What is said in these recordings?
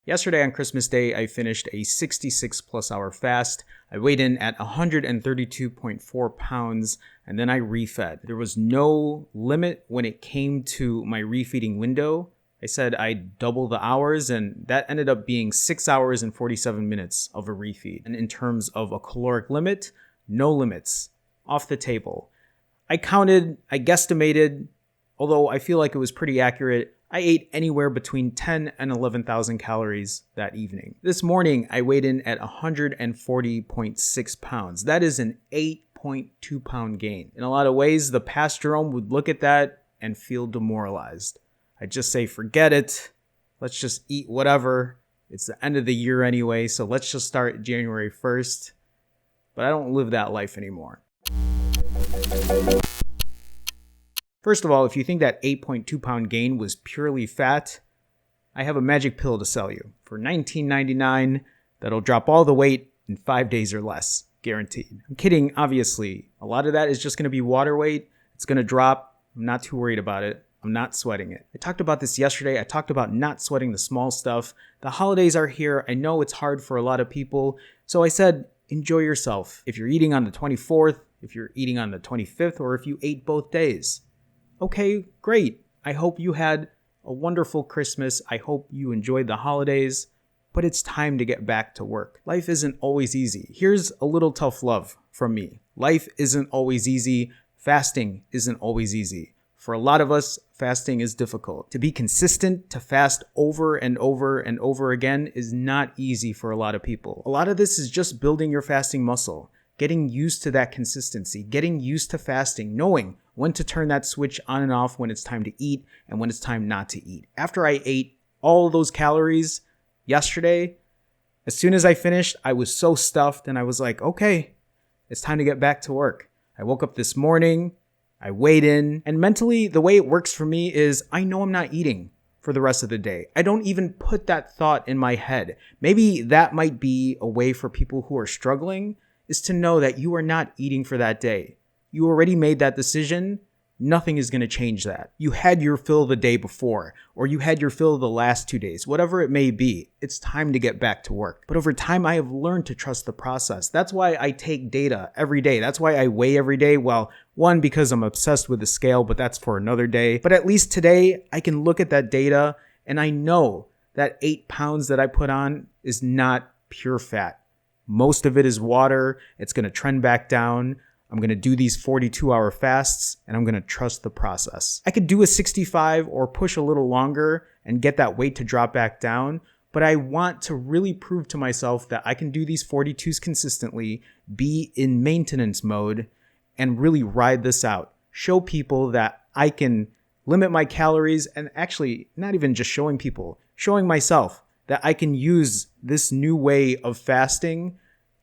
Yesterday on Christmas Day, I finished a 66 plus hour fast. I weighed in at 132.4 pounds and then I refed. There was no limit when it came to my refeeding window. I said I'd double the hours and that ended up being 6 hours and 47 minutes of a refeed. And in terms of a caloric limit, no limits, off the table. I counted, I guesstimated, although I feel like it was pretty accurate. I ate anywhere between 10 and 11,000 calories that evening. This morning, I weighed in at 140.6 pounds. That is an 8.2 pound gain. In a lot of ways, the past Jerome would look at that and feel demoralized. I'd just say, forget it. Let's just eat whatever. It's the end of the year anyway, so let's just start January 1st. But I don't live that life anymore. First of all, if you think that 8.2 pound gain was purely fat, I have a magic pill to sell you for $19.99 that'll drop all the weight in 5 days or less, guaranteed. I'm kidding, obviously. A lot of that is just going to be water weight. It's going to drop. I'm not too worried about it. I'm not sweating it. I talked about this yesterday. I talked about not sweating the small stuff. The holidays are here. I know it's hard for a lot of people. So I said, enjoy yourself. If you're eating on the 24th, if you're eating on the 25th, or if you ate both days. Okay, great. I hope you had a wonderful Christmas. I hope you enjoyed the holidays, but it's time to get back to work. Life isn't always easy. Here's a little tough love from me. Life isn't always easy. Fasting isn't always easy. For a lot of us, fasting is difficult. To be consistent, to fast over and over and over again is not easy for a lot of people. A lot of this is just building your fasting muscle, getting used to that consistency, getting used to fasting, knowing when to turn that switch on and off when it's time to eat and when it's time not to eat. After I ate all of those calories yesterday, as soon as I finished, I was so stuffed and I was like, okay, it's time to get back to work. I woke up this morning, I weighed in, and mentally the way it works for me is I know I'm not eating for the rest of the day. I don't even put that thought in my head. Maybe that might be a way for people who are struggling is to know that you are not eating for that day. You already made that decision. Nothing is going to change that. You had your fill the day before, or you had your fill the last 2 days, whatever it may be. It's time to get back to work. But over time, I have learned to trust the process. That's why I take data every day. That's why I weigh every day. Well, one, because I'm obsessed with the scale, but that's for another day. But at least today, I can look at that data and I know that 8 pounds that I put on is not pure fat. Most of it is water. It's going to trend back down. I'm going to do these 42-hour fasts, and I'm going to trust the process. I could do a 65 or push a little longer and get that weight to drop back down, but I want to really prove to myself that I can do these 42s consistently, be in maintenance mode, and really ride this out. Show people that I can limit my calories, and actually, not even just showing people, showing myself that I can use this new way of fasting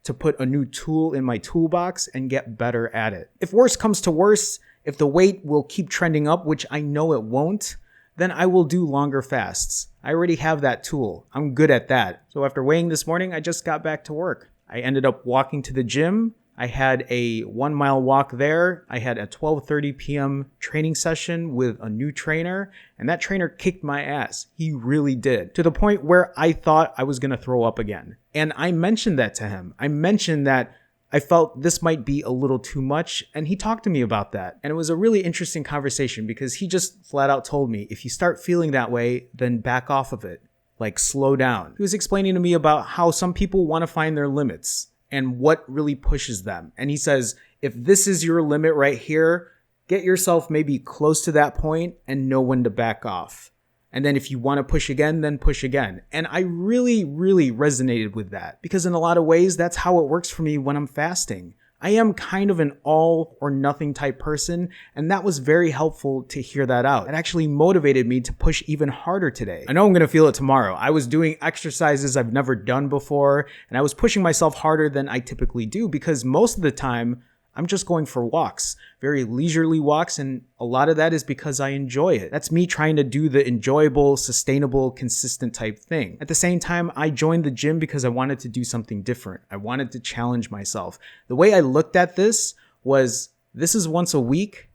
to put a new tool in my toolbox and get better at it. If worse comes to worse, if the weight will keep trending up, which I know it won't, then I will do longer fasts. I already have that tool. I'm good at that. So after weighing this morning, I just got back to work. I ended up walking to the gym. I had a 1 mile walk there. I had a 12:30 p.m. training session with a new trainer, and that trainer kicked my ass. He really did, to the point where I thought I was going to throw up again. And I mentioned that to him. I mentioned that I felt this might be a little too much, and he talked to me about that. And it was a really interesting conversation because he just flat out told me, if you start feeling that way, then back off of it. Like, slow down. He was explaining to me about how some people want to find their limits and what really pushes them. And he says, if this is your limit right here, get yourself maybe close to that point and know when to back off. And then if you want to push again, then push again. And I really, really resonated with that because in a lot of ways, that's how it works for me when I'm fasting. I am kind of an all or nothing type person, and that was very helpful to hear that out. It actually motivated me to push even harder today. I know I'm going to feel it tomorrow. I was doing exercises I've never done before, and I was pushing myself harder than I typically do because most of the time, I'm just going for walks, very leisurely walks, and a lot of that is because I enjoy it. That's me trying to do the enjoyable, sustainable, consistent type thing. At the same time, I joined the gym because I wanted to do something different. I wanted to challenge myself. The way I looked at this was, this is once a week.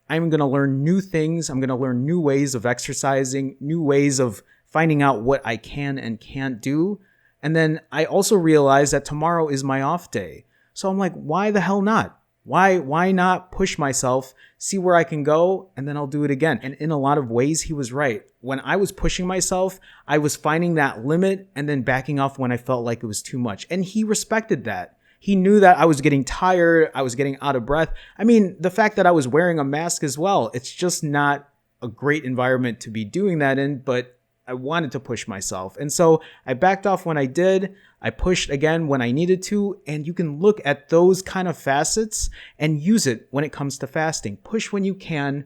I'm going to learn new things. I'm going to learn new ways of exercising, new ways of finding out what I can and can't do. And then I also realized that tomorrow is my off day. So I'm like, why the hell not? Why not push myself, see where I can go, and then I'll do it again. And in a lot of ways, he was right. When I was pushing myself, I was finding that limit and then backing off when I felt like it was too much. And he respected that. He knew that I was getting tired, I was getting out of breath. I mean, the fact that I was wearing a mask as well, it's just not a great environment to be doing that in, but I wanted to push myself. And so I backed off when I did. I pushed again when I needed to. And you can look at those kind of facets and use it when it comes to fasting. Push when you can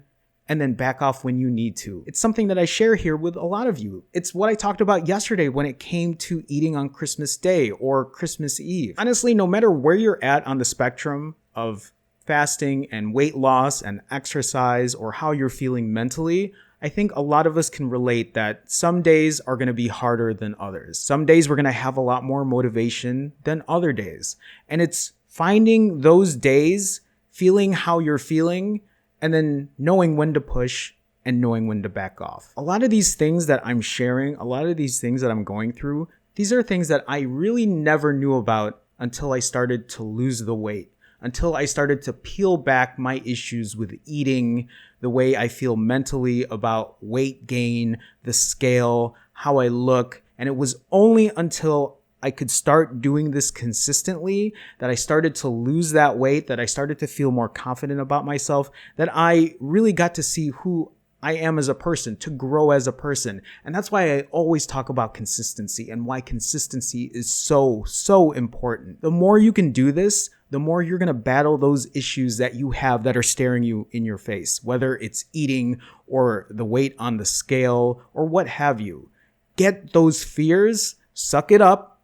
and then back off when you need to. It's something that I share here with a lot of you. It's what I talked about yesterday when it came to eating on Christmas Day or Christmas Eve. Honestly, no matter where you're at on the spectrum of fasting and weight loss and exercise or how you're feeling mentally, I think a lot of us can relate that some days are going to be harder than others. Some days we're going to have a lot more motivation than other days. And it's finding those days, feeling how you're feeling, and then knowing when to push and knowing when to back off. A lot of these things that I'm sharing, a lot of these things that I'm going through, these are things that I really never knew about until I started to lose the weight, until I started to peel back my issues with eating, the way I feel mentally about weight gain, the scale, how I look. And it was only until I could start doing this consistently that I started to lose that weight, that I started to feel more confident about myself, that I really got to see who I am as a person, to grow as a person. And that's why I always talk about consistency and why consistency is so, so important. The more you can do this, the more you're going to battle those issues that you have that are staring you in your face, whether it's eating or the weight on the scale or what have you. Get those fears, suck it up,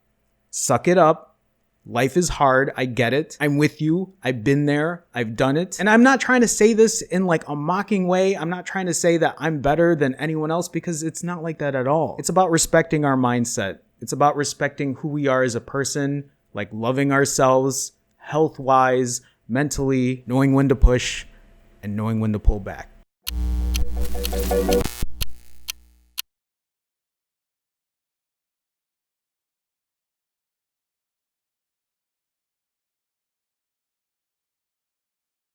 suck it up. Life is hard. I get it. I'm with you. I've been there. I've done it. And I'm not trying to say this in like a mocking way. I'm not trying to say that I'm better than anyone else because it's not like that at all. It's about respecting our mindset. It's about respecting who we are as a person, like loving ourselves, health-wise, mentally, knowing when to push and knowing when to pull back.